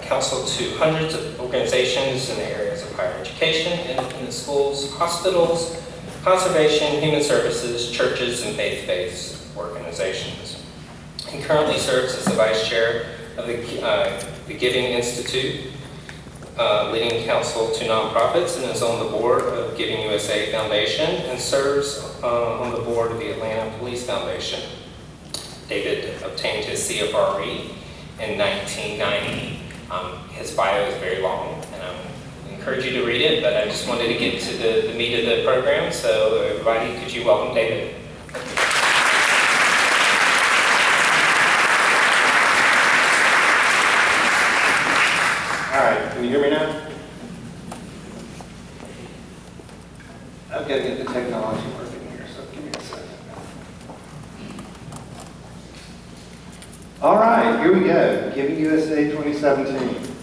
counsel to hundreds of organizations in the areas of higher education, independent schools, hospitals, conservation, human services, churches, and faith-based organizations. He currently serves as the vice chair of the Giving Institute, leading counsel to nonprofits, and is on the board of Giving USA Foundation and serves on the board of the Atlanta Police Foundation. David obtained his CFRE in 1990. His bio is very long, and I encourage you to read it, but I just wanted to get to the meat of the program. So everybody, could you welcome David? All right, can you hear me now? I've got to get the technology working here, so give me a second. All right, here we go. Giving USA 2017.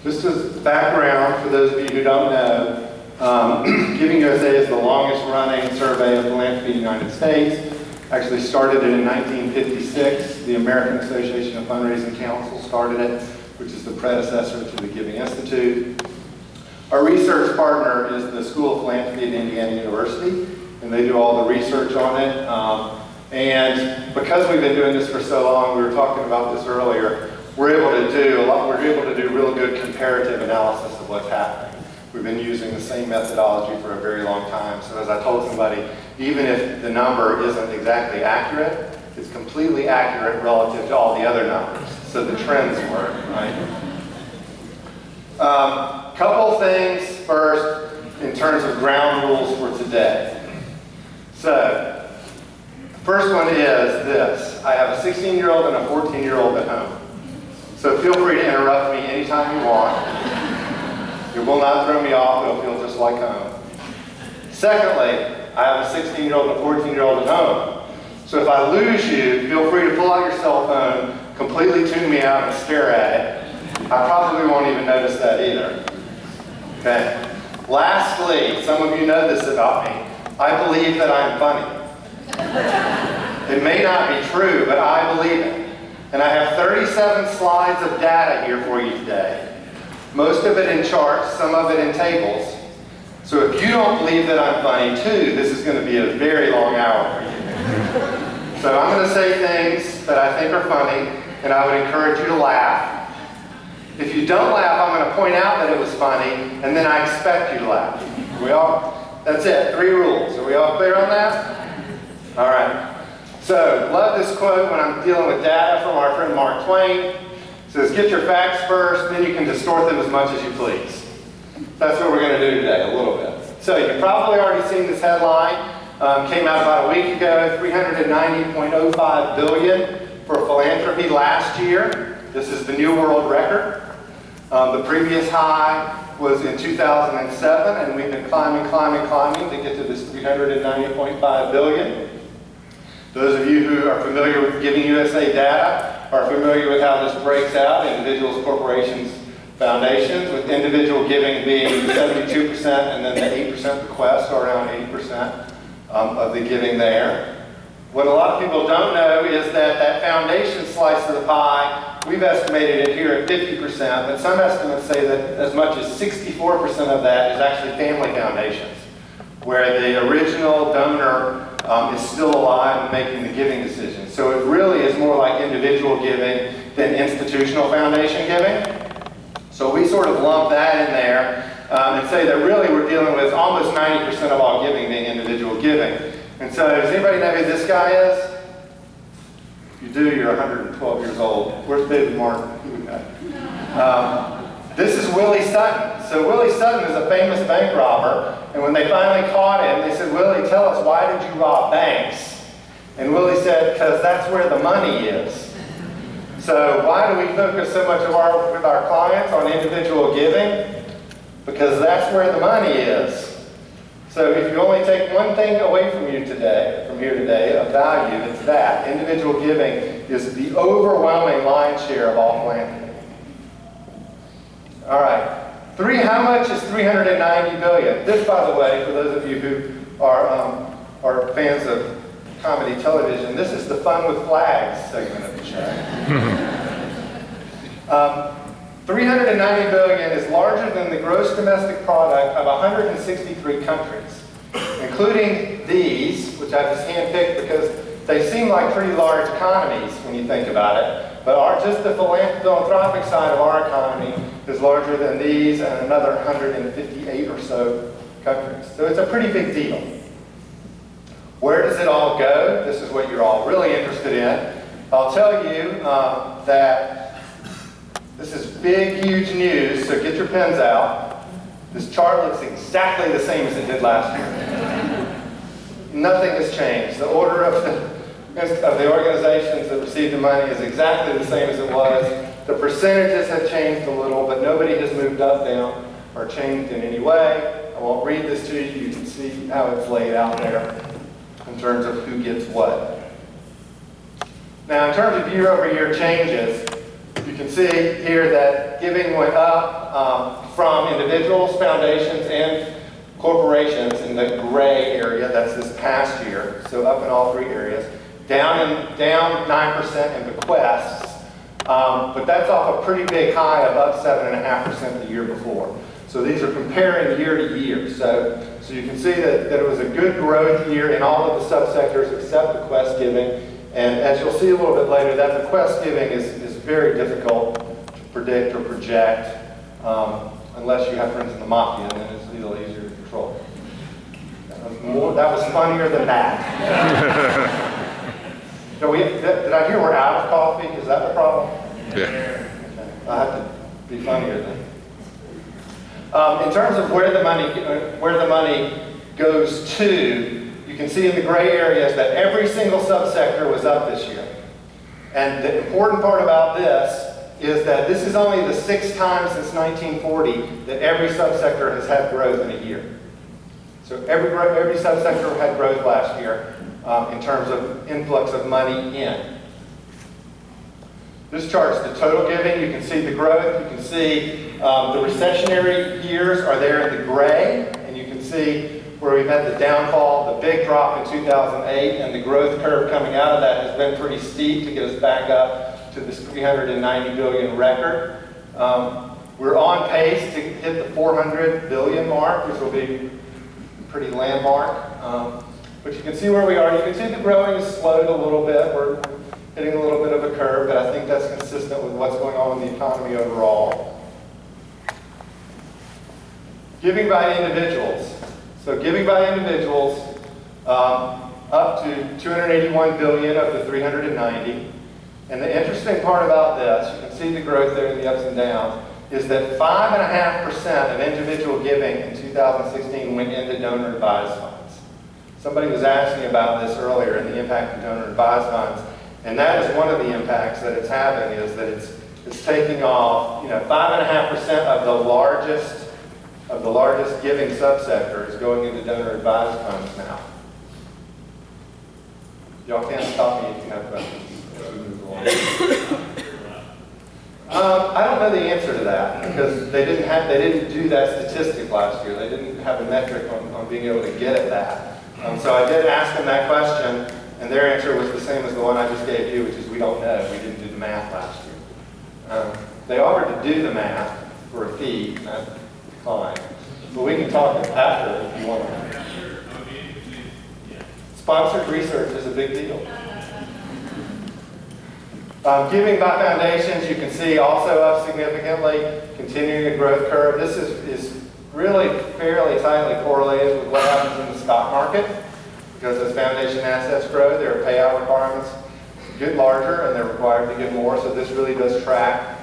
Just as background, for those of you who don't know, Giving USA is the longest running survey of philanthropy in the United States. Actually started it in 1956. The American Association of Fundraising Council started it, which is the predecessor to the Giving Institute. Our research partner is the School of Philanthropy at Indiana University, and they do all the research on it. And because we've been doing this for so long, we were talking about this earlier, we're able to do real good comparative analysis of what's happening. We've been using the same methodology for a very long time. So as I told somebody, even if the number isn't exactly accurate, it's completely accurate relative to all the other numbers. So the trends work, right? Couple things first in terms of ground rules for today. So, first one is this. I have a 16-year-old and a 14-year-old at home. So feel free to interrupt me anytime you want. It will not throw me off, it'll feel just like home. Secondly, I have a 16-year-old and a 14-year-old at home. So if I lose you, feel free to pull out your cell phone, completely tune me out and stare at it. I probably won't even notice that either. Okay. Lastly, some of you know this about me. I believe that I'm funny. It may not be true, but I believe it. And I have 37 slides of data here for you today. Most of it in charts, some of it in tables. So if you don't believe that I'm funny too, this is going to be a very long hour for you. So I'm going to say things that I think are funny, and I would encourage you to laugh. If you don't laugh, I'm going to point out that it was funny, and then I expect you to laugh. That's it, 3 rules. Are we all clear on that? All right. So, love this quote when I'm dealing with data from our friend Mark Twain. It says, get your facts first, then you can distort them as much as you please. That's what we're going to do today, a little bit. So, you've probably already seen this headline. Came out about a week ago, $390.05 billion for philanthropy last year. This is the new world record. The previous high was in 2007, and we've been climbing to get to this $390.5 billion. Those of you who are familiar with Giving USA data are familiar with how this breaks out: individuals, corporations, foundations, with individual giving being 72% and then the 8% bequest, or around 80% of the giving there. What a lot of people don't know is that foundation slice of the pie, we've estimated it here at 50%, but some estimates say that as much as 64% of that is actually family foundations, where the original donor is still alive and making the giving decision. So it really is more like individual giving than institutional foundation giving. So we sort of lump that in there and say that really we're dealing with almost 90% of all giving being individual giving. And so does anybody know who this guy is? If you do, you're 112 years old. Where's David Martin? Who we got? This is Willie Sutton. So Willie Sutton is a famous bank robber, and when they finally caught him, they said, Willie, tell us, why did you rob banks? And Willie said, because that's where the money is. So why do we focus so much with our clients on individual giving? Because that's where the money is. So if you only take one thing away from here today, of value, it's that. Individual giving is the overwhelming lion's share of all philanthropy. All right. How much is $390 billion? This, by the way, for those of you who are fans of comedy television, this is the Fun with Flags segment of the show. $390 billion is larger than the gross domestic product of 163 countries, including these, which I just handpicked because they seem like pretty large economies when you think about it. But just the philanthropic side of our economy is larger than these and another 158 or so countries. So it's a pretty big deal. Where does it all go? This is what you're all really interested in. I'll tell you that this is big, huge news, so get your pens out. This chart looks exactly the same as it did last year. Nothing has changed. The order of the organizations that received the money is exactly the same as it was. The percentages have changed a little, but nobody has moved up, down, or changed in any way. I won't read this to you. You can see how it's laid out there in terms of who gets what. Now, in terms of year-over-year changes, you can see here that giving went up from individuals, foundations, and corporations in the gray area. That's this past year, so up in all three areas. Down 9% in bequests, but that's off a pretty big high of up 7.5% the year before. So these are comparing year to year. So you can see that it was a good growth year in all of the subsectors except bequest giving. And as you'll see a little bit later, that bequest giving is very difficult to predict or project unless you have friends in the mafia, and then it's a little easier to control. That was funnier than that. Did I hear we're out of coffee? Is that the problem? Yeah. Okay. I have to be funnier then. In terms of where the money goes to, you can see in the gray areas that every single subsector was up this year. And the important part about this is that this is only the 6th time since 1940 that every subsector has had growth in a year. So every subsector had growth last year in terms of influx of money in. This chart's the total giving. You can see the growth. You can see the recessionary years are there in the gray, and you can see where we've had the downfall, the big drop in 2008, and the growth curve coming out of that has been pretty steep to get us back up to this 390 billion record. We're on pace to hit the 400 billion mark, which will be pretty landmark. But you can see where we are. You can see the growing has slowed a little bit. We're hitting a little bit of a curve, but I think that's consistent with what's going on in the economy overall. Giving by individuals. So giving by individuals, up to 281 billion of the 390. And the interesting part about this, you can see the growth there in the ups and downs, is that 5.5% of individual giving in 2016 went into donor advised funds. Somebody was asking about this earlier and the impact of donor advised funds. And that is one of the impacts that it's having, is that it's taking off, 5.5% of the largest giving subsector is going into donor advised funds now. Y'all can't stop me if you have questions as we move along. I don't know the answer to that because they didn't do that statistic last year. They didn't have a metric on being able to get at that. So I did ask them that question, and their answer was the same as the one I just gave you, which is we don't know. We didn't do the math last year. They offered to do the math for a fee, and I declined. But we can talk after if you want to. Sponsored research is a big deal. Giving by foundations, you can see also up significantly, continuing a growth curve. This is really fairly tightly correlated with what happens in the stock market, because as foundation assets grow, their payout requirements get larger and they're required to give more, so this really does track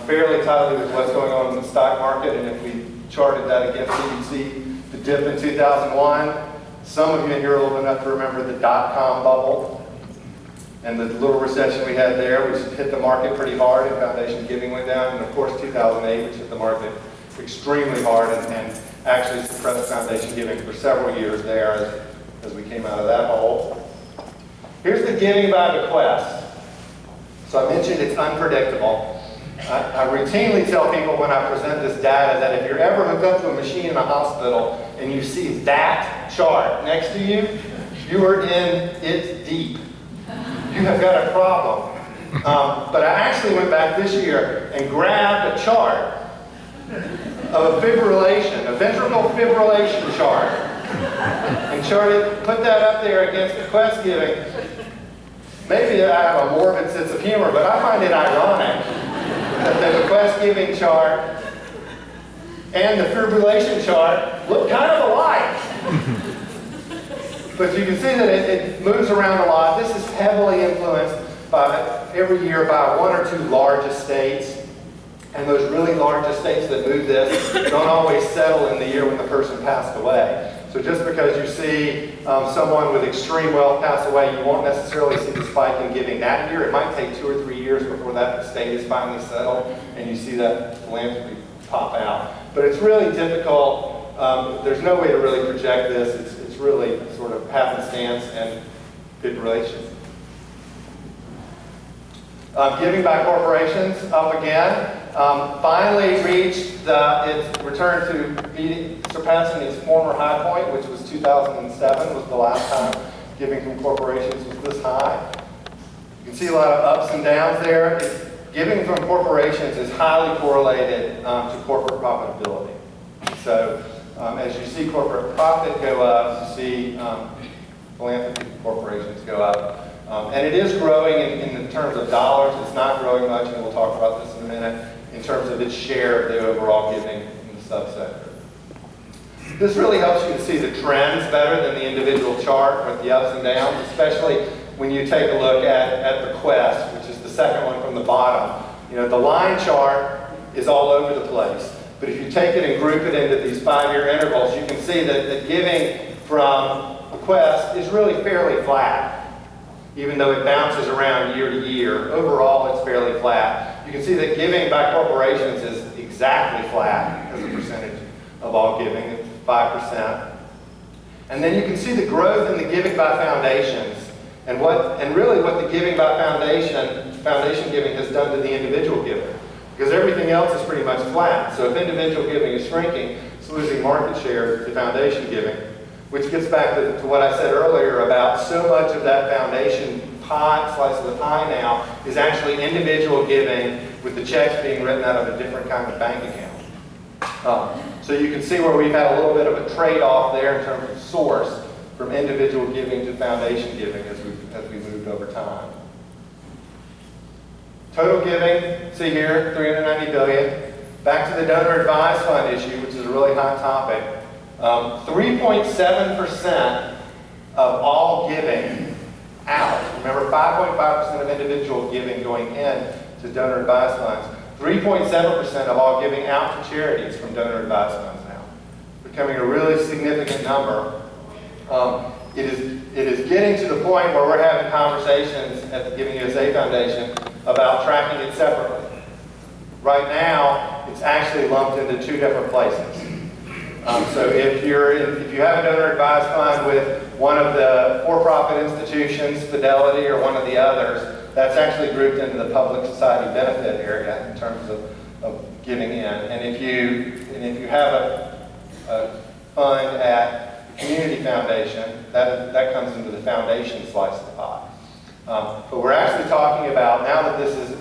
fairly tightly with what's going on in the stock market. And if we charted that against it, you'd see the dip in 2001. Some of you in here are old enough to remember the dot-com bubble and the little recession we had there, which hit the market pretty hard and foundation giving went down. And of course 2008, which hit the market extremely hard and actually suppressed foundation giving for several years there as we came out of that hole. Here's the giving by bequest. So I mentioned it's unpredictable. I routinely tell people when I present this data that if you're ever hooked up to a machine in a hospital and you see that chart next to you, you are in it deep. You have got a problem. But I actually went back this year and grabbed a chart of a fibrillation, a ventricle fibrillation chart, and put that up there against bequest giving. Maybe I have a morbid sense of humor, but I find it ironic that the bequest giving chart and the fibrillation chart look kind of alike. But you can see that it moves around a lot. This is heavily influenced every year by one or two large estates. And those really large estates that move this don't always settle in the year when the person passed away. So just because you see someone with extreme wealth pass away, you won't necessarily see the spike in giving that year. It might take 2 or 3 years before that estate is finally settled, and you see that philanthropy pop out. But it's really difficult. There's no way to really project this. It's really sort of happenstance and good relations. Giving by corporations up again. Finally reached its return to surpassing its former high point, which was 2007, was the last time giving from corporations was this high. You can see a lot of ups and downs there. Giving from corporations is highly correlated to corporate profitability. So as you see corporate profit go up, you see philanthropy corporations go up. And it is growing in terms of dollars. It's not growing much, and we'll talk about this in a minute, in terms of its share of the overall giving in the subsector. This really helps you to see the trends better than the individual chart with the ups and downs, especially when you take a look at bequest, which is the second one from the bottom. You know, the line chart is all over the place. But if you take it and group it into these 5-year intervals, you can see that giving from bequest is really fairly flat. Even though it bounces around year to year, overall it's fairly flat. You can see that giving by corporations is exactly flat as a percentage of all giving, it's 5%. And then you can see the growth in the giving by foundations and really what the giving by foundation giving has done to the individual giving. Because everything else is pretty much flat. So if individual giving is shrinking, it's losing market share to foundation giving. Which gets back to what I said earlier about so much of that foundation pie, slice of the pie now, is actually individual giving with the checks being written out of a different kind of bank account. So you can see where we've had a little bit of a trade-off there in terms of source from individual giving to foundation giving as we moved over time. Total giving, see here, $390 billion. Back to the donor advised fund issue, which is a really hot topic. 3.7% of all giving out. Remember, 5.5% of individual giving going in to donor advised funds. 3.7% of all giving out to charities from donor advised funds now. Becoming a really significant number. It is getting to the point where we're having conversations at the Giving USA Foundation about tracking it separately. Right now, it's actually lumped into 2 different places. So if you have a donor advised fund with one of the for-profit institutions, Fidelity or one of the others, that's actually grouped into the public society benefit area in terms of giving in. And if you have a fund at the community foundation, that comes into the foundation slice of the pie. But we're actually talking about, now that this is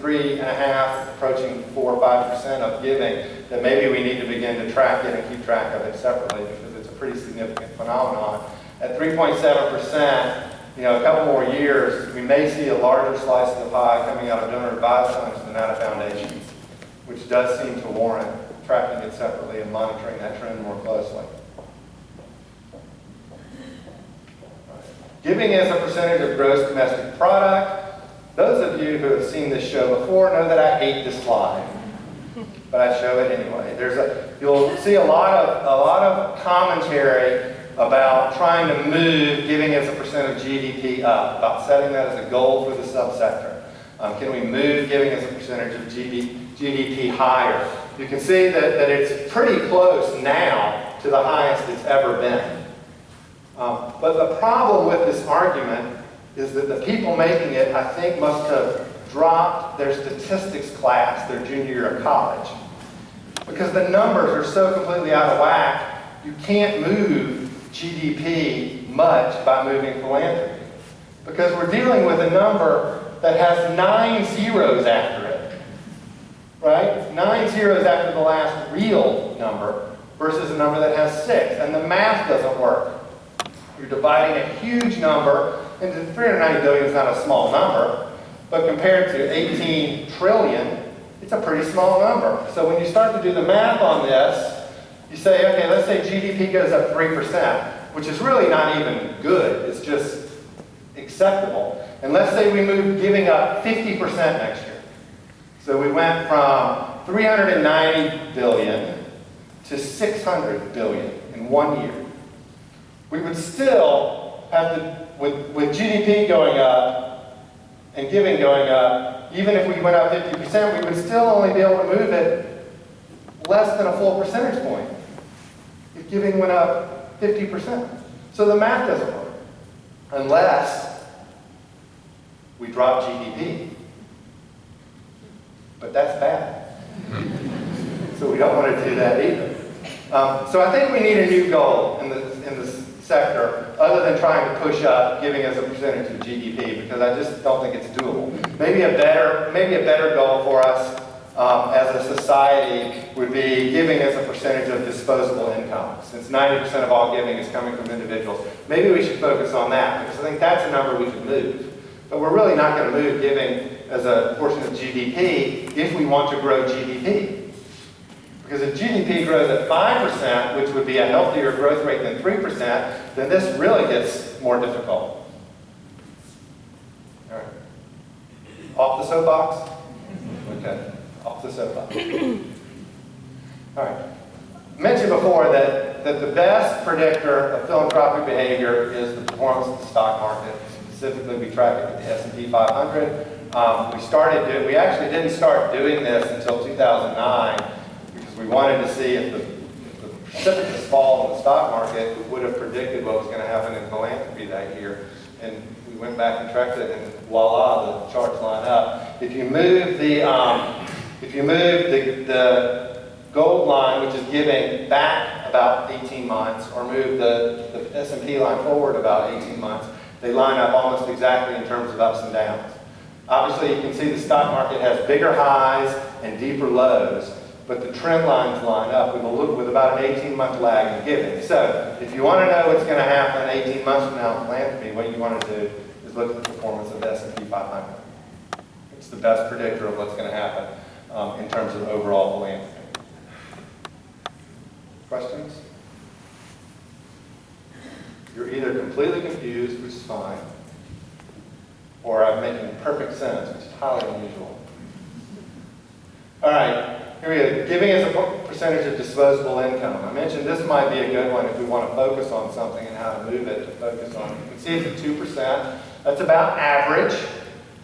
3.5%, approaching 4 or 5% of giving, that maybe we need to begin to track it and keep track of it separately because it's a pretty significant phenomenon. At 3.7%, a couple more years, we may see a larger slice of the pie coming out of donor advised funds than out of foundations, which does seem to warrant tracking it separately and monitoring that trend more closely. Giving as a percentage of gross domestic product. Those of you who have seen this show before know that I hate this slide, but I show it anyway. You'll see a lot of commentary about trying to move giving as a percent of GDP up, about setting that as a goal for the subsector. Can we move giving as a percentage of GDP higher? You can see that it's pretty close now to the highest it's ever been. But the problem with this argument is that the people making it, I think, must have dropped their statistics class their junior year of college. Because the numbers are so completely out of whack, you can't move GDP much by moving philanthropy. Because we're dealing with a number that has 9 zeros after it, right? 9 zeros after the last real number versus a number that has 6, and the math doesn't work. You're dividing a huge number into 390 billion is not a small number, but compared to 18 trillion, it's a pretty small number. So when you start to do the math on this, you say, okay, let's say GDP goes up 3%, which is really not even good. It's just acceptable. And let's say we move giving up 50% next year. So we went from 390 billion to 600 billion in 1 year. We would still have to, with GDP going up and giving going up, even if we went up 50%, we would still only be able to move it less than a full percentage point if giving went up 50%. So the math doesn't work unless we drop GDP. But that's bad. So we don't want to do that either. So I think we need a new goal in the sector other than trying to push up giving as a percentage of GDP, because I just don't think it's doable. Maybe a better goal for us as a society would be giving as a percentage of disposable income. Since 90% of all giving is coming from individuals, maybe we should focus on that, because I think that's a number we can move. But we're really not going to move giving as a portion of GDP if we want to grow GDP. Because if GDP grows at 5%, which would be a healthier growth rate than 3%, then this really gets more difficult. All right. Off the soapbox? Okay. Off the soapbox. All right. I mentioned before that the best predictor of philanthropic behavior is the performance of the stock market. Specifically, we track it with the S&P 500. We actually didn't start doing this until 2009. We wanted to see if the precipitous fall in the stock market would have predicted what was going to happen in philanthropy that year. And we went back and tracked it, and voila, the charts line up. If you move the gold line, which is giving, back about 18 months, or move the S&P line forward about 18 months, they line up almost exactly in terms of ups and downs. Obviously, you can see the stock market has bigger highs and deeper lows, but the trend lines line up with about an 18-month lag in giving. So if you want to know what's going to happen 18 months from now in philanthropy, what you want to do is look at the performance of the S&P 500. It's the best predictor of what's going to happen in terms of overall philanthropy. Questions? You're either completely confused, which is fine, or I'm making perfect sense, which is highly unusual. All right. Here we go. Giving as a percentage of disposable income. I mentioned this might be a good one if we want to focus on something and how to move it to focus on. You can see it's at 2%. That's about average.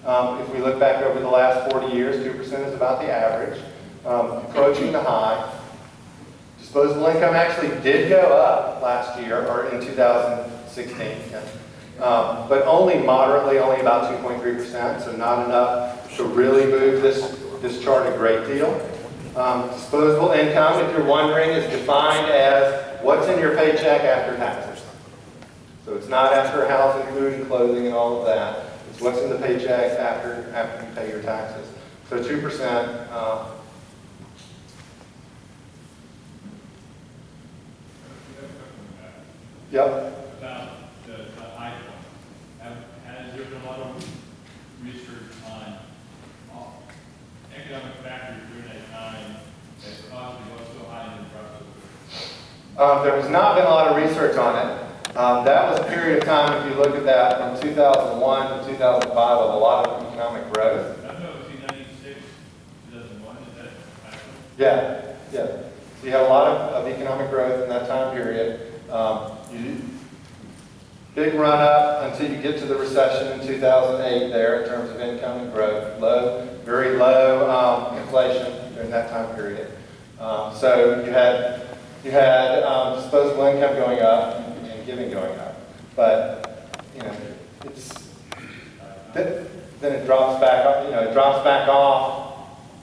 If we look back over the last 40 years, 2% is about the average. Approaching the high. Disposable income actually did go up last year, or in 2016. But only moderately, only about 2.3%, so not enough to really move this chart a great deal. Disposable income, if you're wondering, is defined as what's in your paycheck after taxes. So it's not after housing, food, and clothing and all of that. It's what's in the paycheck after you pay your taxes. So 2%. Yep. About the high point. Has there been a lot of research on economic factors during that time that caused it to go so high in the process? There has not been a lot of research on it. That was a period of time, if you look at that, from 2001 to 2005, of a lot of economic growth. I don't know, was he 96, 2001, is that actually? Yeah. So you had a lot of economic growth in that time period. Big run up until you get to the recession in 2008 there in terms of income and growth. Very low inflation during that time period. So you had disposable income going up and giving going up. But then it drops back up. It drops back off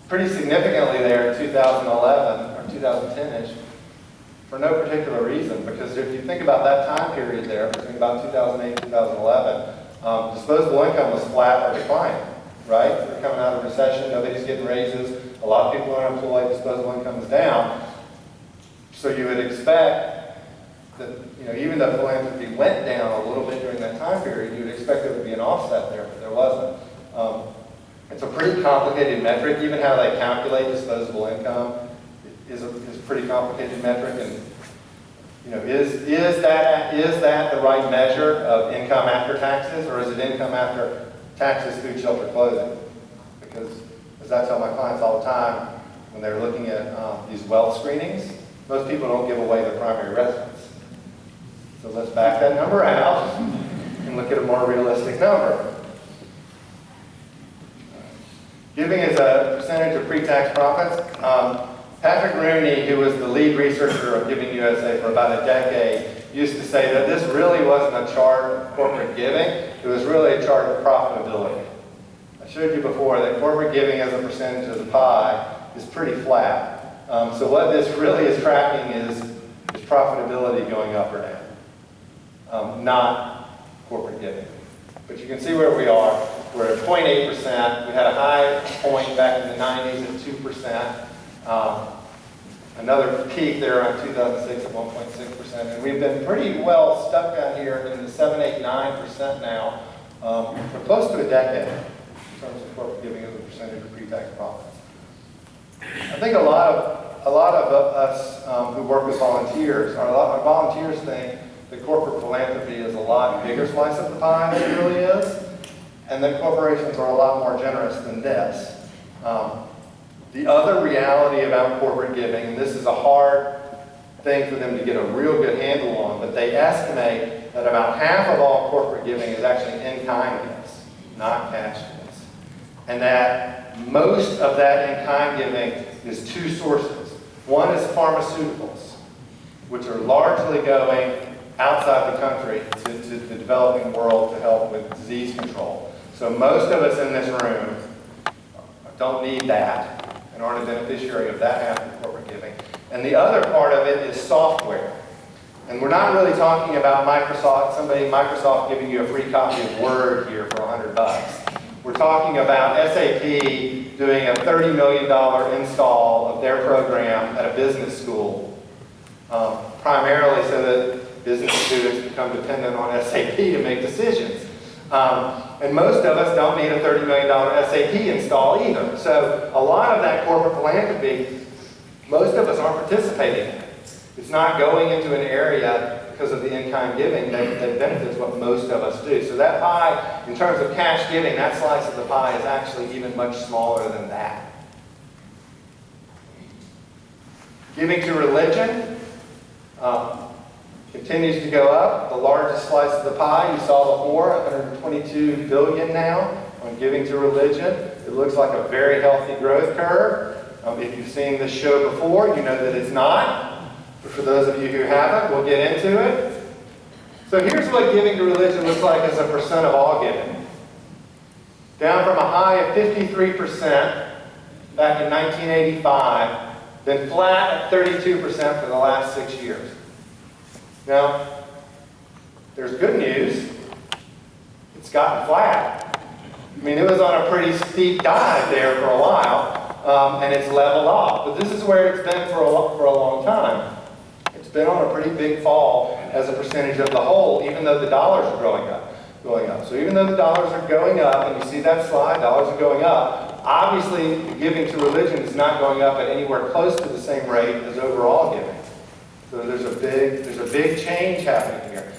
pretty significantly there in 2011 or 2010ish. For no particular reason, because if you think about that time period there, between about 2008 and 2011, disposable income was flat or declining. right? We're coming out of recession, nobody's getting raises, a lot of people are unemployed, disposable income is down. So you would expect that, even though philanthropy went down a little bit during that time period, you would expect there would be an offset there, but there wasn't. It's a pretty complicated metric. Even how they calculate disposable income is a pretty complicated metric. And is that the right measure of income after taxes, or is it income after taxes, food, shelter, clothing? Because, as I tell my clients all the time, when they're looking at these wealth screenings, most people don't give away their primary residence. So let's back that number out and look at a more realistic number. Giving is a percentage of pre-tax profits. Patrick Rooney, who was the lead researcher of Giving USA for about a decade, used to say that this really wasn't a chart of corporate giving, it was really a chart of profitability. I showed you before that corporate giving as a percentage of the pie is pretty flat. So what this really is tracking is profitability going up or down, not corporate giving. But you can see where we are. We're at 0.8%. We had a high point back in the 90s at 2%. Another peak there around 2006 at 1.6%. And we've been pretty well stuck down here in the 7, 8, 9% now for close to a decade in terms of corporate giving as a percentage of pre-tax profits. I think a lot of us who work with volunteers, our volunteers think that corporate philanthropy is a lot bigger slice of the pie than it really is, and that corporations are a lot more generous than this. The other reality about corporate giving, and this is a hard thing for them to get a real good handle on, but they estimate that about half of all corporate giving is actually in-kind gifts, not cash gifts. And that most of that in-kind giving is two sources. One is pharmaceuticals, which are largely going outside the country to the developing world to help with disease control. So most of us in this room don't need that and aren't a beneficiary of that half of corporate giving. And the other part of it is software. And we're not really talking about Microsoft giving you a free copy of Word here for $100. We're talking about SAP doing a $30 million install of their program at a business school, primarily so that business students become dependent on SAP to make decisions. And most of us don't need a $30 million SAP install either. So a lot of that corporate philanthropy, most of us aren't participating in it. It's not going into an area because of the in-kind giving that benefits what most of us do. So that pie, in terms of cash giving, that slice of the pie is actually even much smaller than that. Giving to religion continues to go up. The largest slice of the pie, you saw before, $122 billion now on giving to religion. It looks like a very healthy growth curve. If you've seen this show before, you know that it's not. But for those of you who haven't, we'll get into it. So here's what giving to religion looks like as a percent of all giving. Down from a high of 53% back in 1985, then flat at 32% for the last 6 years. Now, there's good news. It's gotten flat. I mean, it was on a pretty steep dive there for a while, and it's leveled off. But this is where it's been for a long time. It's been on a pretty big fall as a percentage of the whole, even though the dollars are going up. So even though the dollars are going up, and you see that slide, dollars are going up, obviously giving to religion is not going up at anywhere close to the same rate as overall giving. So there's a big change happening here.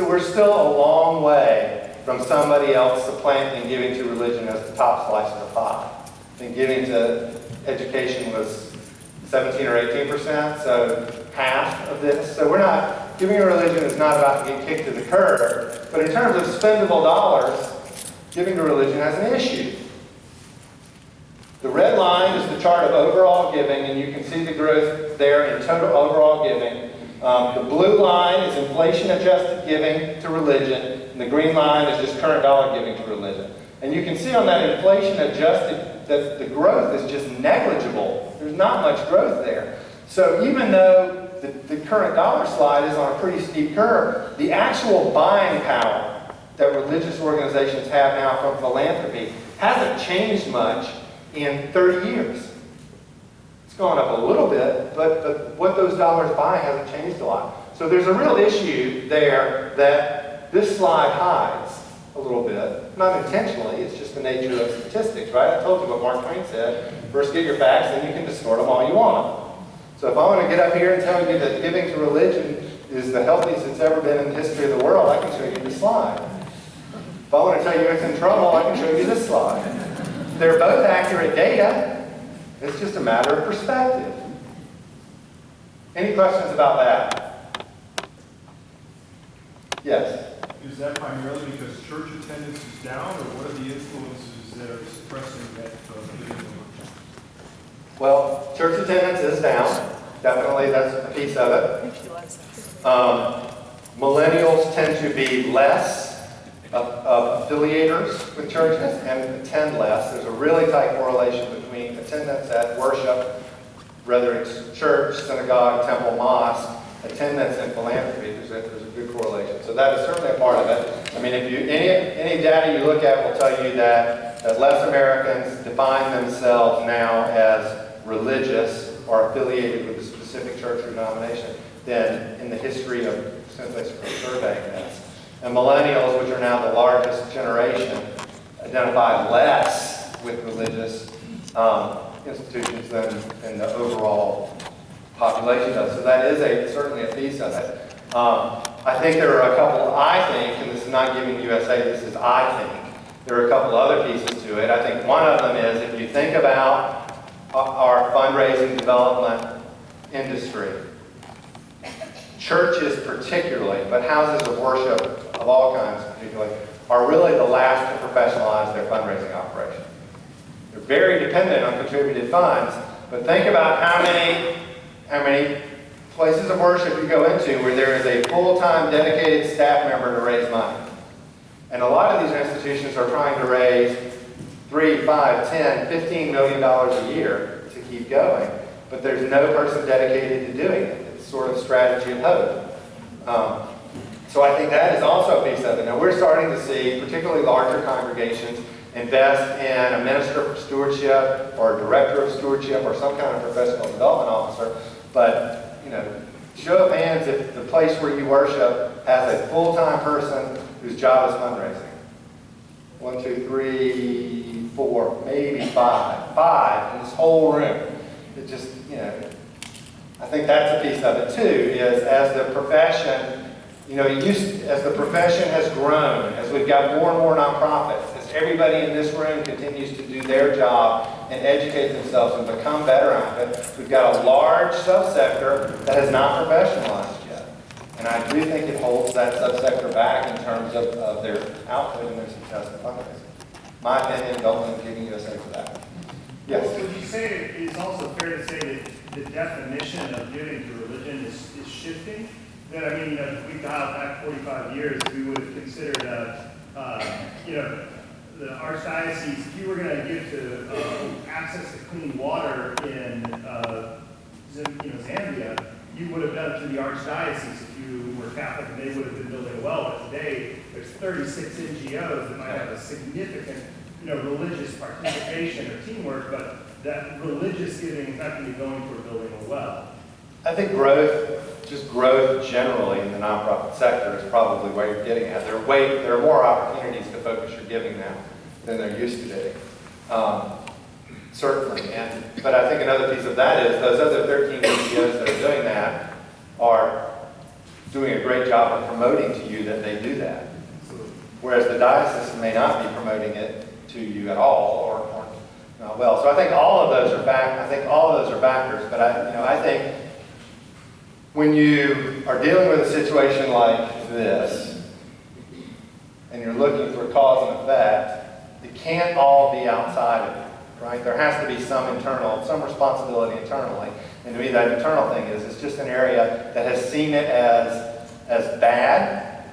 We're still a long way from somebody else supplanting giving to religion as the top slice of the pie. I think giving to education was 17 or 18%, so half of this. So giving to religion is not about to get kicked to the curb, but in terms of spendable dollars, giving to religion has an issue. The red line is the chart of overall giving, and you can see the growth there in total overall giving. The blue line is inflation-adjusted giving to religion, and the green line is just current dollar giving to religion. And you can see on that inflation-adjusted that the growth is just negligible. There's not much growth there. So even though the current dollar slide is on a pretty steep curve, the actual buying power that religious organizations have now from philanthropy hasn't changed much in 30 years. It's gone up a little bit, but what those dollars buy hasn't changed a lot. So there's a real issue there that this slide hides a little bit. Not intentionally, it's just the nature of statistics, right? I told you what Mark Twain said. First get your facts, then you can distort them all you want. So if I want to get up here and tell you that giving to religion is the healthiest it's ever been in the history of the world, I can show you this slide. If I want to tell you it's in trouble, I can show you this slide. They're both accurate data. It's just a matter of perspective. Any questions about that? Yes? Is that primarily because church attendance is down, or what are the influences that are suppressing that giving? Well, church attendance is down. Definitely, that's a piece of it. Millennials tend to be less affiliators with churches and attend less. There's a really tight correlation between attendance at worship, whether it's church, synagogue, temple, mosque, attendance and philanthropy. There's a good correlation. So that is certainly a part of it. I mean, if you any data you look at will tell you that less Americans define themselves now as religious or affiliated with a specific church or denomination than in the history of since they surveying this. And millennials, which are now the largest generation, identify less with religious institutions than the overall population does. So that is certainly a piece of it. I think there are a couple, and this is not giving USA, this is I think. There are a couple other pieces to it. I think one of them is if you think about our fundraising development industry, churches particularly, but houses of worship of all kinds particularly, are really the last to professionalize their fundraising operation. They're very dependent on contributed funds, but think about how many places of worship you go into where there is a full-time dedicated staff member to raise money. And a lot of these institutions are trying to raise $3, $5, $10, $15 million a year to keep going, but there's no person dedicated to doing it. It's sort of strategy of hope. So I think that is also a piece of it. Now we're starting to see, particularly larger congregations, invest in a minister of stewardship or a director of stewardship or some kind of professional development officer. But, show of hands if the place where you worship has a full-time person whose job is fundraising. 1, 2, 3, 4, maybe 5. 5 in this whole room. It just, I think that's a piece of it too, is as the profession, as the profession has grown, as we've got more and more nonprofits, as everybody in this room continues to do their job and educate themselves and become better at it, we've got a large subsector that has not professionalized yet. And I do think it holds that subsector back in terms of their output and their success in fundraising. My opinion, don't blame Giving USA for that. Yes? Well, would you say it's also fair to say that the definition of giving to religion is shifting? That, if we dialed back 45 years, we would have considered, the archdiocese, if you were going to give to access to clean water in Zambia, you would have done it through the archdiocese if you were Catholic, and they would have been building a well. But today, there's 36 NGOs that might have a significant, religious participation or teamwork, but that religious giving is not going to be going toward building a well. I think growth generally in the nonprofit sector is probably where you're getting at. There are more opportunities to focus your giving now than there used to be. Certainly. But I think another piece of that is those other 13 NGOs that are doing that are doing a great job of promoting to you that they do that. Whereas the diocese may not be promoting it to you at all or not well. So I think all of those are factors. But I think when you are dealing with a situation like this, and you're looking for cause and effect, it can't all be outside of you, right? There has to be some responsibility internally. And to me, that internal thing is, it's just an area that has seen it as bad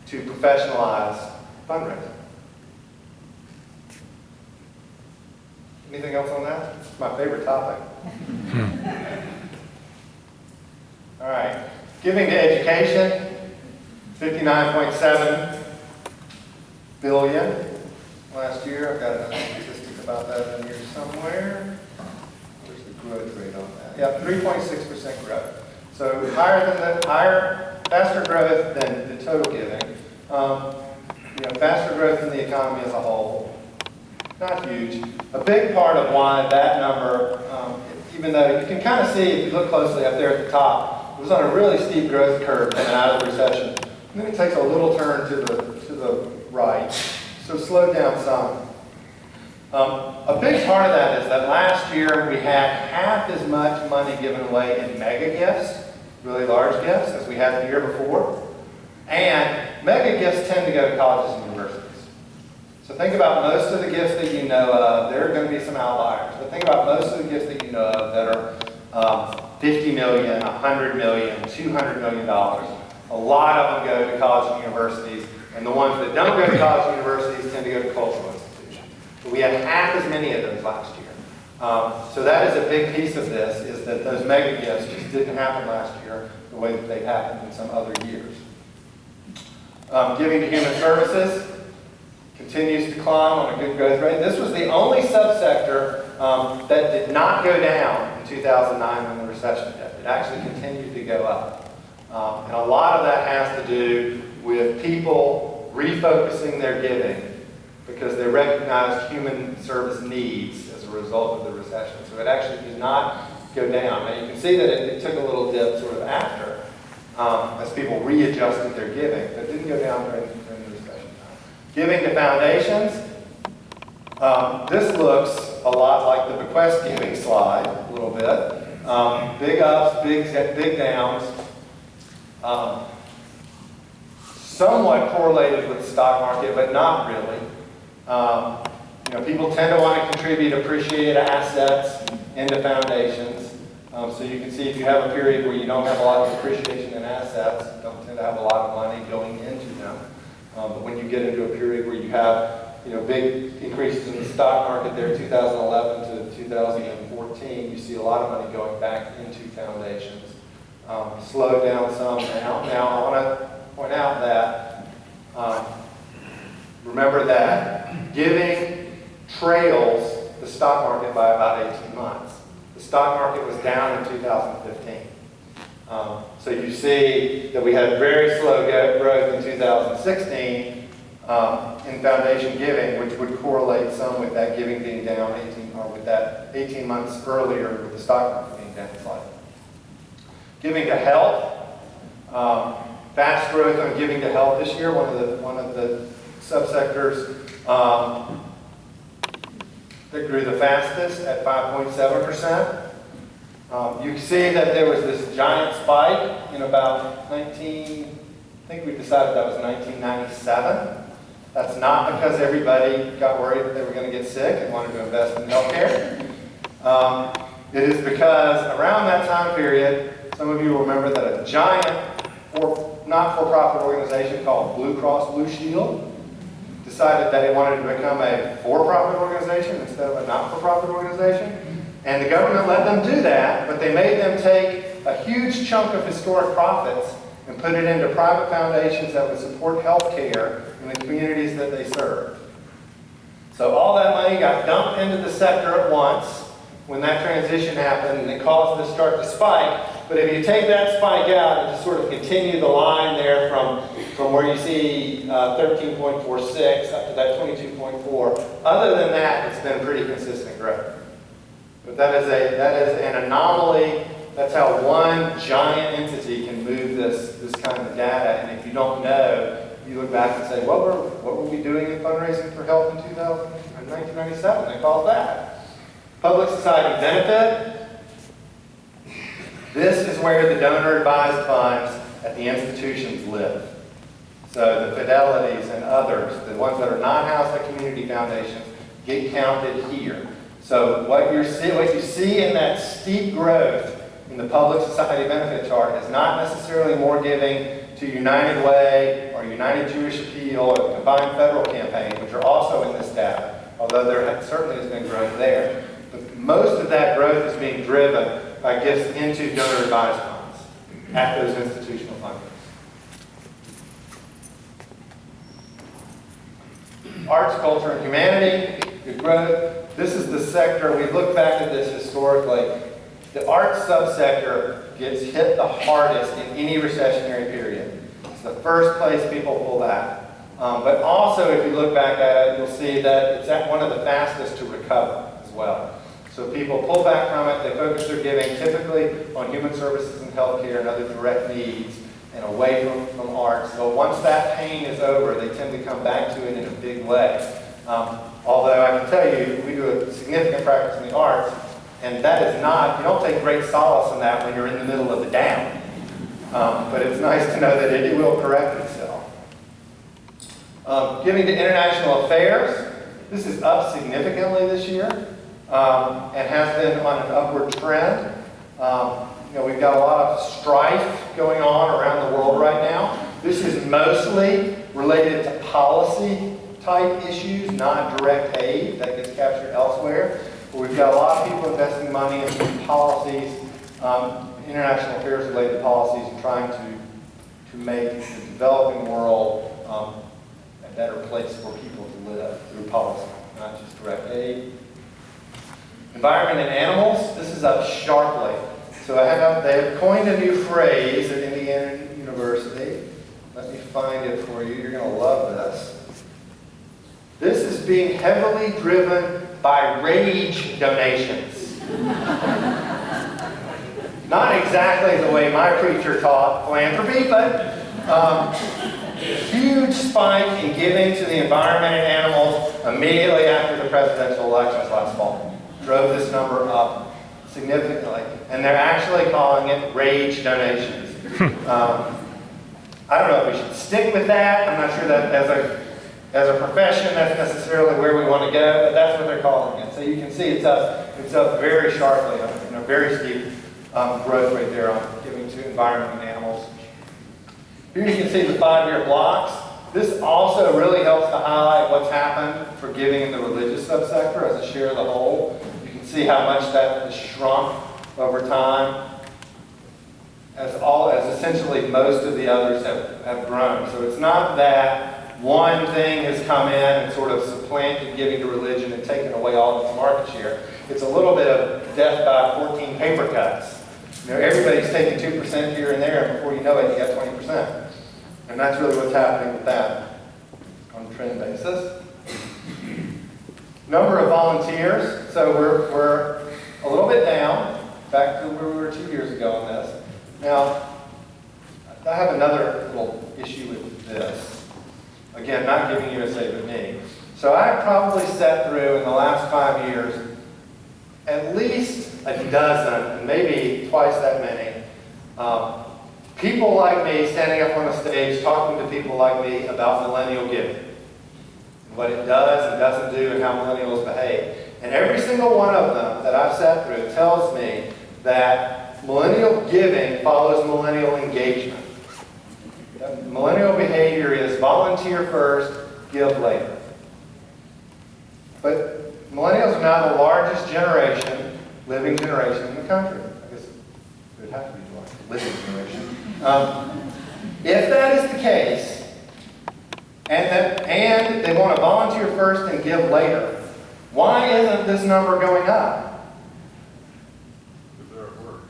to professionalize fundraising. Anything else on that? It's my favorite topic. All right. Giving to education, $59.7 billion. last year. I've got another statistic about that in here somewhere. Where's the growth rate on that? Yeah, 3.6% growth. So faster growth than the total giving. Faster growth in the economy as a whole. Not huge. A big part of why that number, even though you can kind of see if you look closely up there at the top, it was on a really steep growth curve coming out of the recession. And then it takes a little turn to the right, so slowed down some. A big part of that is that last year we had half as much money given away in mega gifts, really large gifts, as we had the year before. And mega gifts tend to go to colleges and universities. So think about most of the gifts that you know of. There are going to be some outliers, but think about most of the gifts that you know of that are $50 million, $100 million, $200 million. A lot of them go to college and universities, and the ones that don't go to college and universities tend to go to cultural institutions. But we had half as many of those last year. So that is a big piece of this, is that those mega gifts just didn't happen last year the way that they happened in some other years. Giving to human services continues to climb on a good growth rate. This was the only subsector that did not go down in 2009 when the recession hit. It actually continued to go up. And a lot of that has to do with people refocusing their giving because they recognized human service needs as a result of the recession. So it actually did not go down. Now you can see that it took a little dip sort of after as people readjusted their giving, but it didn't go down during the recession time. Giving to foundations. This looks a lot like the bequest giving slide a little bit. Big ups, big downs. Somewhat correlated with the stock market, but not really. People tend to want to contribute appreciated assets into foundations. So you can see if you have a period where you don't have a lot of appreciation in assets, you don't tend to have a lot of money going into them. But when you get into a period where you have big increases in the stock market there, 2011 to 2014, you see a lot of money going back into foundations. Slowed down some now. Now I want to point out that remember that giving trails the stock market by about 18 months. The stock market was down in 2015. So you see that we had very slow growth in 2016 in foundation giving, which would correlate some with that giving being down 18 months earlier with the stock market being down slightly. Giving to health, fast growth on giving to health this year. One of the subsectors that grew the fastest at 5.7%. You see that there was this giant spike in about I think we decided that was 1997. That's not because everybody got worried that they were going to get sick and wanted to invest in healthcare. It is because around that time period, some of you will remember that a giant not-for-profit organization called Blue Cross Blue Shield decided that it wanted to become a for-profit organization instead of a not-for-profit organization. And the government let them do that, but they made them take a huge chunk of historic profits and put it into private foundations that would support health care in the communities that they served. So all that money got dumped into the sector at once when that transition happened, and it caused it to start to spike. But if you take that spike out and just sort of continue the line there from where you see 13.46 up to that 22.4, other than that, it's been pretty consistent growth. But that is an anomaly. That's how one giant entity can move this kind of data. And if you don't know, you look back and say, what were we doing in fundraising for health in 1997? They called that public society benefit. This is where the donor-advised funds at the institutions live. So the Fidelities and others, the ones that are not housed at community foundations, get counted here. So what you see in that steep growth in the public society benefit chart is not necessarily more giving to United Way or United Jewish Appeal or the Combined Federal Campaign, which are also in this data, although there certainly has been growth there. But most of that growth is being driven by gifts into donor-advised funds at those institutional funders. arts, culture, and humanity, good growth. This is the sector, we look back at this historically. The arts subsector gets hit the hardest in any recessionary period. It's the first place people pull back. But also, if you look back at it, you'll see that it's at one of the fastest to recover as well. So people pull back from it, they focus their giving typically on human services and healthcare and other direct needs and away from arts. So once that pain is over, they tend to come back to it in a big way. Although I can tell you, we do a significant practice in the arts, and that is not, you don't take great solace in that when you're in the middle of the down. But it's nice to know that it will correct itself. Giving to international affairs, this is up significantly this year and has been on an upward trend. We've got a lot of strife going on around the world right now. This is mostly related to policy type issues, not direct aid that gets captured elsewhere. But we've got a lot of people investing money in policies, international affairs related policies, and trying to make the developing world a better place for people to live through policy, not just direct aid. Environment and animals, this is up sharply. So they have coined a new phrase at Indiana University. Let me find it for you. You're going to love this. This is being heavily driven by rage donations. Not exactly the way my preacher taught philanthropy, but huge spike in giving to the environment and animals immediately after the presidential elections last fall. Drove this number up significantly. And they're actually calling it rage donations. I don't know if we should stick with that. I'm not sure that as a profession that's necessarily where we want to go, but that's what they're calling it. So you can see it's up very sharply, very steep growth rate there on giving to environment and animals. Here you can see the 5-year blocks. This also really helps to highlight what's happened for giving in the religious subsector as a share of the whole. You can see how much that has shrunk over time as essentially most of the others have grown. So it's not that one thing has come in and sort of supplanted giving to religion and taken away all of its market share. It's a little bit of death by 14 paper cuts. Everybody's taking 2% here and there, and before you know it, you got 20%. And that's really what's happening with that on a trend basis. Number of volunteers. So we're a little bit down, back to where we were 2 years ago on this. Now, I have another little issue with this. Again, not Giving USA, but me. So I've probably sat through in the last 5 years at least a dozen, and maybe twice that many, people like me standing up on a stage talking to people like me about millennial giving, and what it does and doesn't do, and how millennials behave. And every single one of them that I've sat through tells me that millennial giving follows millennial engagement. Millennial behavior is volunteer first, give later. But millennials are now the largest living generation in the country. I guess it would have to be the largest living generation. If that is the case, and they want to volunteer first and give later, why isn't this number going up? Because they're at work.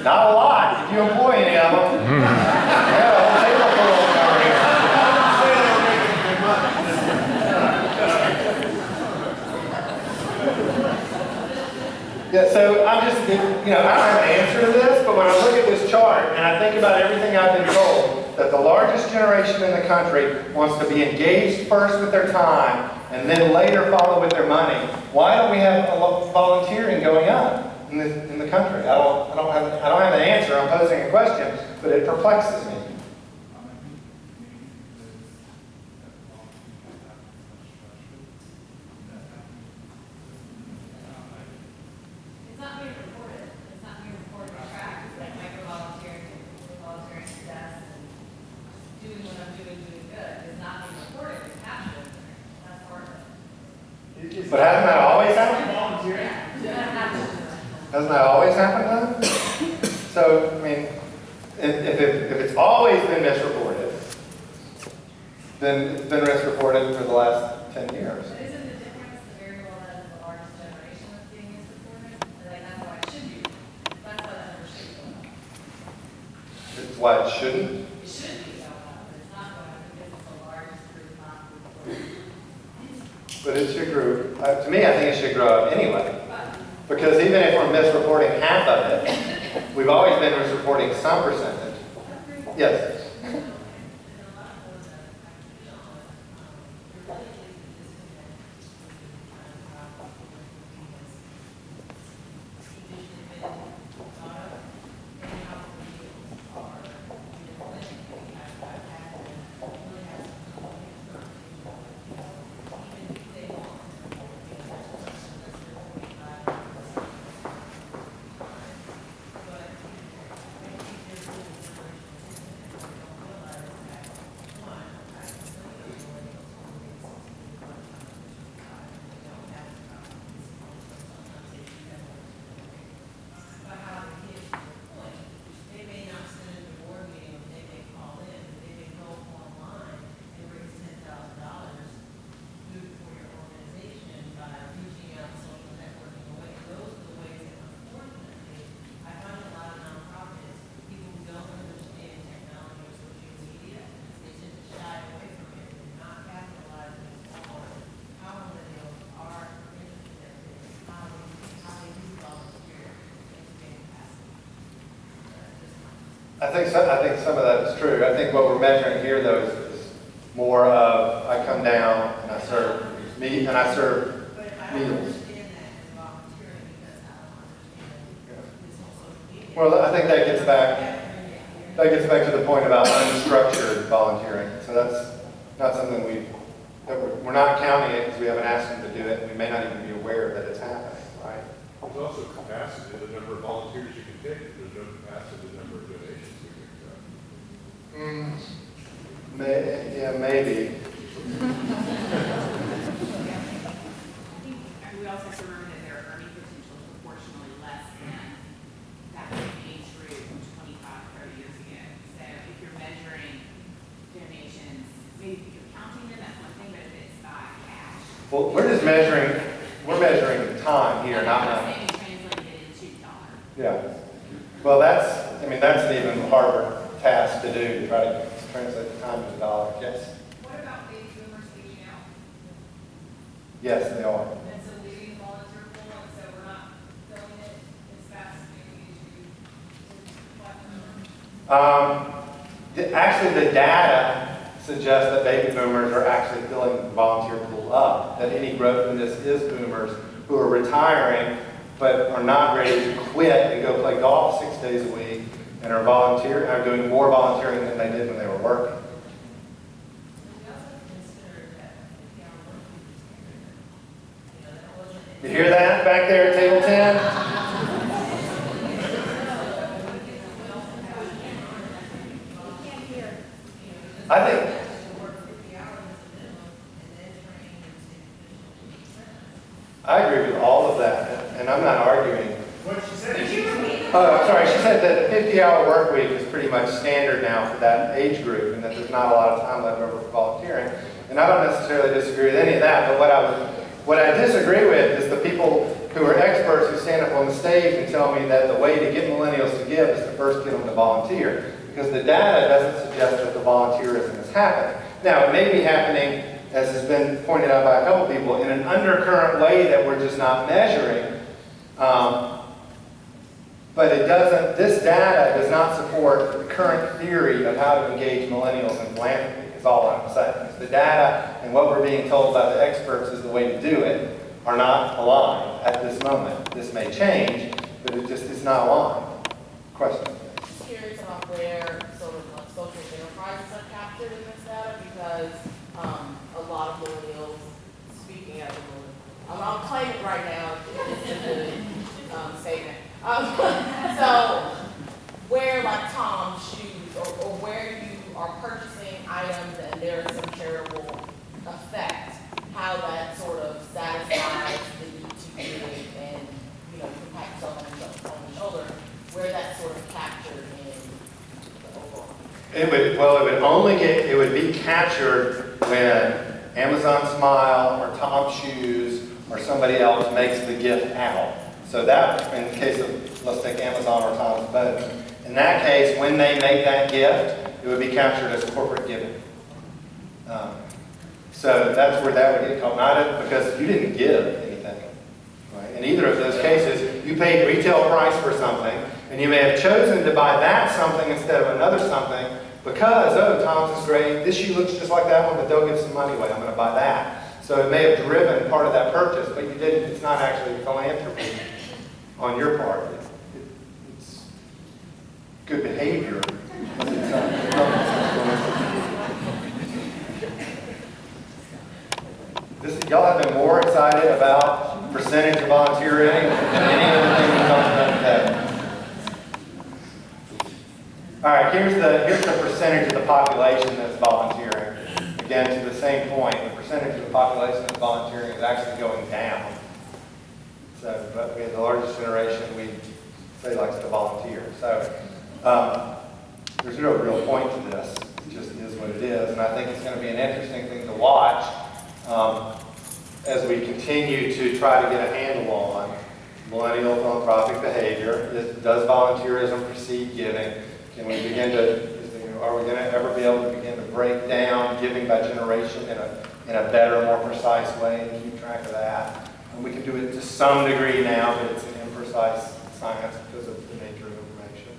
Not a lot, if you employ any of them. Yeah, a whole table full of them over here. Yeah, so I'm just, I don't have an answer to this, but when I look at this chart and I think about everything I've been told, that the largest generation in the country wants to be engaged first with their time and then later follow with their money, why don't we have volunteering going up in the country? I don't have an answer. I'm posing a question, but it perplexes me. But hasn't that always happened? Hasn't that always happened though? So, I mean, if it's always been misreported, then it's been misreported for the last 10 years. But isn't the difference the variable that is the largest generation that's being misreported? Like, that's why it should be. That's why that number should go up. It's why it shouldn't. It should be going up, but it's not going up because it's the largest group not reported. But it should grow, to me, I think it should grow up anyway. Because even if we're misreporting half of it, we've always been misreporting some percentage. Yes? I think some of that is true. I think what we're measuring here, though, is more of I come down and I serve meat and I serve But if I don't meals. understand that as volunteering, because I don't understand this whole social media. Well, I think that gets back to the point about unstructured volunteering. So that's not something we're not counting it because we haven't asked them to do it. We may not even be aware that it's happening, right? There's also capacity, the number of volunteers you can take. There's no capacity, the number of donations we can accept. Yeah, maybe. And we also have to remember that their earning potential is proportionally less than that same age group 25, 30 years ago. So if you're measuring donations, maybe if you're counting them, that's one thing, but if it's by cash. Well, we're measuring time here, not money. I'm saying translating it into dollars. Yeah. Well, that's an even harder task to do, to try to translate the time into dollars. Yes? What about baby boomers aging out? Yes, they are. And so leaving the volunteer pool, and so we're not filling it as fast as maybe we need to. Actually, the data suggests that baby boomers are actually filling the volunteer pool up, that any growth in this is boomers who are retiring but are not ready to quit and go play golf 6 days a week and are doing more volunteering than they did when they were working. We also consider that, that wasn't. You hear that back there at table 10? I think, I agree with all of that, and I'm not arguing. What she said is Oh, I'm sorry, she said that a 50-hour work week is pretty much standard now for that age group, and that there's not a lot of time left over for volunteering. And I don't necessarily disagree with any of that, but what I disagree with is the people who are experts who stand up on the stage and tell me that the way to get millennials to give is to first get them to volunteer. Because the data doesn't suggest that the volunteerism is happening. Now, it may be happening, as has been pointed out by a couple people, in an undercurrent way that we're just not measuring. But it doesn't, this data does not support the current theory of how to engage millennials in philanthropy, is all I'm saying. The data and what we're being told by the experts is the way to do it are not aligned at this moment. This may change, but it just is not aligned. Question? Just curious about where sort of like social enterprises are captured in this data, because a lot of millennials, speaking as a millennial, I'm claiming right now, this is a good statement. So where like Tom's shoes or where you are purchasing items and there is some charitable effect, how that sort of satisfies the need to give and, you know, you can pat yourself on the shoulder, where that's sort of captured in the overall. It would be captured when Amazon Smile or Tom Shoes or somebody else makes the gift out. So that, in the case of, let's take Amazon or Tom's boat, in that case, when they make that gift, it would be captured as corporate giving. So that's where that would get caught, not because you didn't give anything. Right? In either of those cases, you paid retail price for something, and you may have chosen to buy that something instead of another something because, oh, Tom's is great, this shoe looks just like that one, but they'll give some money away, I'm going to buy that. So it may have driven part of that purchase, but you didn't, it's not actually philanthropy on your part. It's good behavior. Y'all have been more excited about percentage of volunteering than any other thing we talked about today. All right, here's the percentage of the population that's volunteering. Again, to the same point, the percentage of the population that's volunteering is actually going down. So, but we have the largest generation we say likes to volunteer. So, there's no real point to this. It just is what it is, and I think it's going to be an interesting thing to watch. As we continue to try to get a handle on millennial philanthropic behavior, does volunteerism precede giving? Can we begin to, are we going to ever be able to begin to break down giving by generation in a better, more precise way and keep track of that? And we can do it to some degree now, but it's an imprecise science because of the nature of information.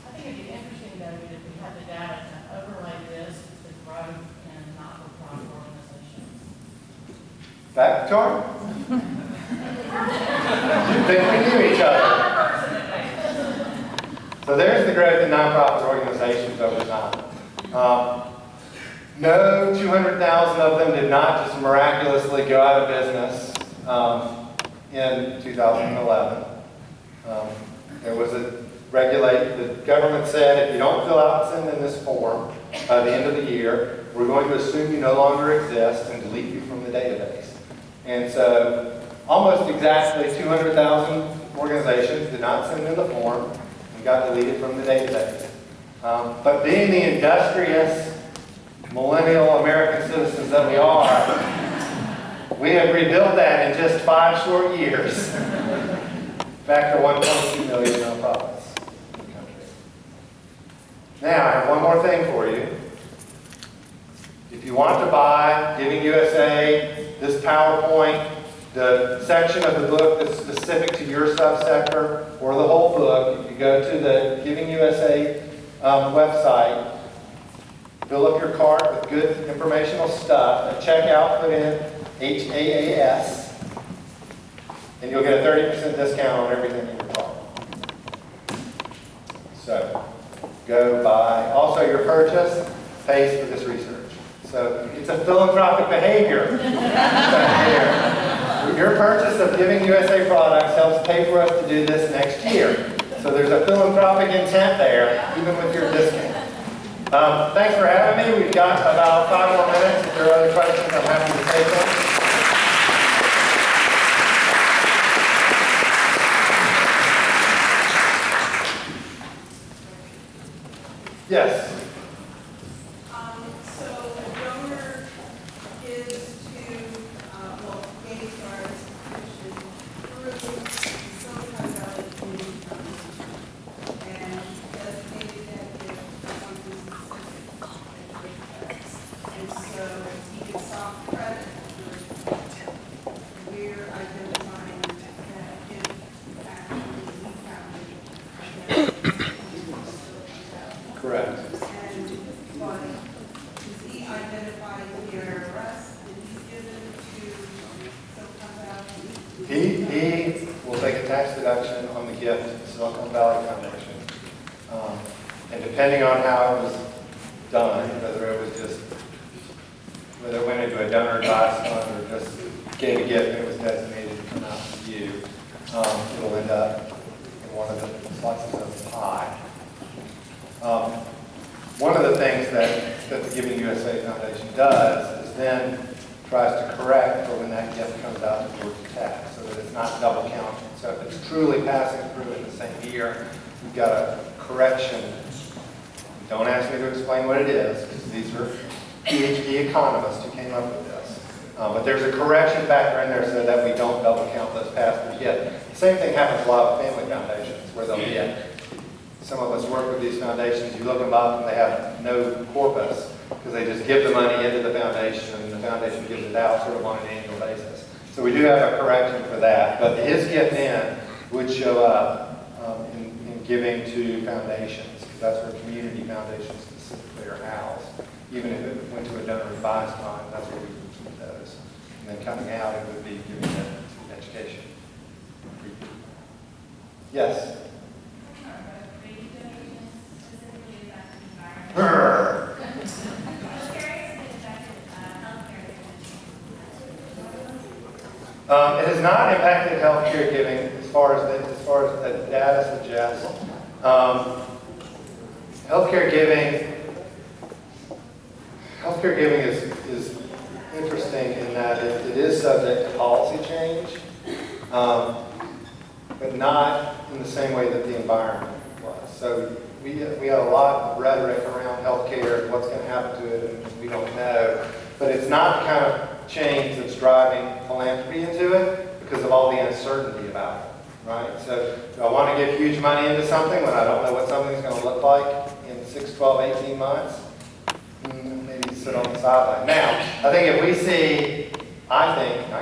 I think it'd be interesting though if we had the data to overlay this with growth and not-for-profit organizations. Back, Victoria? You think we knew each other? So there's the growth in nonprofit organizations over time. No, 200,000 of them did not just miraculously go out of business in 2011. There was a the government said if you don't fill out and send in this form by the end of the year, we're going to assume you no longer exist and delete you from the database. And so almost exactly 200,000 organizations did not send in the form and got deleted from the database. But being the industrious millennial American citizens that we are, we have rebuilt that in just 5 short years. Back to 1.2 million nonprofits in the country. Now, I have one more thing for you. If you want to buy Giving USA, this PowerPoint, the section of the book that's specific to your subsector, or the whole book, if you go to the Giving USA website, fill up your cart with good informational stuff. At checkout, put in HAAS, and you'll get a 30% discount on everything in your cart. So, go buy. Also, your purchase pays for this research. So, it's a philanthropic behavior. Your purchase of Giving USA products helps pay for us to do this next year. So, there's a philanthropic intent there, even with your discount. Thanks for having me. We've got about 5 more minutes. If there are other questions, I'm happy to take them. Yes. So a donor is to, gay stars, Christian, through Silicon Valley Community Fund, and designated that gift for something specific. And so he gets soft credit for we're identifying that gift actually he founded. Correct. And what is he identified the IRS and he's given to Silicon Valley? He will take a tax deduction on the gift to Silicon Valley Foundation. And depending on how it was done, whether it went into a donor advised fund or just gave a gift and it was designated to come out to you, it'll end up in one of the slices of the pie. One of the things that the Giving USA Foundation does is then tries to correct for when that gift comes out towards the tax so that it's not double counted. So if it's truly passing through in the same year, we've got a correction. Don't ask me to explain what it is, because these are PhD economist who came up with this. But there's a correction factor in there so that we don't double count those pastors yet. The same thing happens a lot with family foundations, where they'll be some of us work with these foundations, you look them up and they have no corpus, because they just give the money into the foundation and the foundation gives it out sort of on an annual basis. So we do have a correction for that, but his gift in would show up in giving to foundations, because that's where community foundations specifically are housed. Even if it went to a donor advised fund, that's where we would keep those. And then coming out, it would be giving them to education. Yes? It has not impacted healthcare giving as far as the data suggests. Healthcare giving is interesting in that it is subject to policy change, but not in the same way that the environment was. So we had a lot of rhetoric around healthcare and what's going to happen to it, and we don't know. But it's not the kind of change that's driving philanthropy into it because of all the uncertainty about it, right? So do I want to give huge money into something when I don't know what something's going to look like in 6, 12, 18 months? Maybe sit on the sideline. Now, I think if we see, not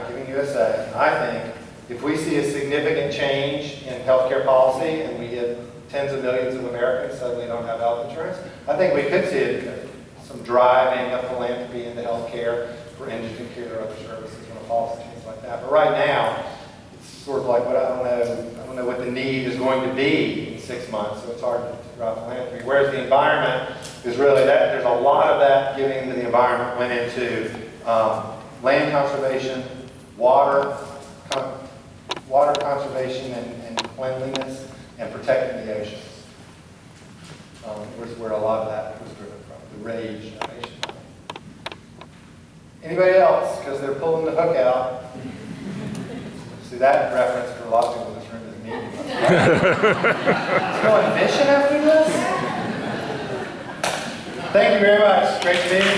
giving you a say, I think if we see a significant change in healthcare policy and we get tens of millions of Americans suddenly don't have health insurance, I think we could see some driving of philanthropy into healthcare for indigent care or other services from a policy change like that. But right now, it's sort of like what I don't know what the need is going to be in 6 months, so it's hard to drive philanthropy. Whereas the environment is really that, there's a lot of that giving into the environment went into land conservation, water conservation and cleanliness, and protecting the oceans. Where a lot of that was driven from, the RAGE donation. Anybody else? Because they're pulling the hook out. See, that reference for a lot of people in this room is meaningless. Let's go on mission after this? Thank you very much. Great to meet you.